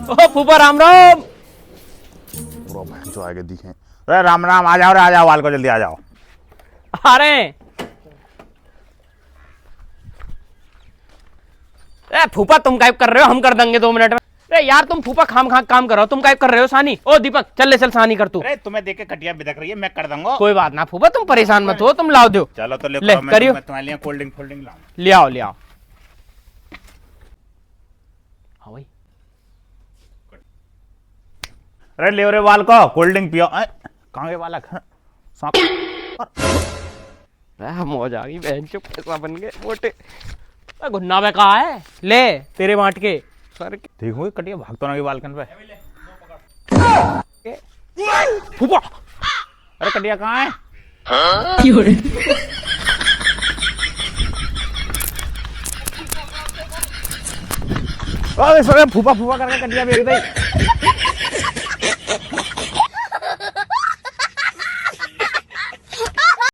ओ फूफा राम राम। जो आगे दिखे। अरे राम राम, आ जाओ रे, आ जाओ, वाल को जल्दी आ जाओ। आ रहे हैं। ए फूफा तुम गायब कर रहे हो, हम कर देंगे 2 मिनट में। अरे यार तुम फूफा खाम खा काम करो, तुम गायब कर रहे हो। सानी ओ दीपक चल ले, चल सानी कर तू। अरे तुम्हें देख के कटिया बिदक रही है, मैं कर दूंगा। कोई बात ना फूफा, तुम परेशान मत हो, तुम लाओ दो। चलो तो ले, मैं करियो। तुम्हारे लिए कोल्ड ड्रिंक फोल्डिंग लाऊं। ले आओ ले आओ। हाँ भाई। अरे ले रे वाल को कोल्ड ड्रिंक पियो। कहाँ गए बालक? मौज आ गई बहन, चुप कैसा बन गए मोटे। घुन्ना में कहा है, ले तेरे बांट के सर के। ठीक हुई कटिया, भाग तो ना गई बालकन पे। फूफा अरे कटिया कहाँ है? अरे फूफा फूफा करके कटिया बेच दी।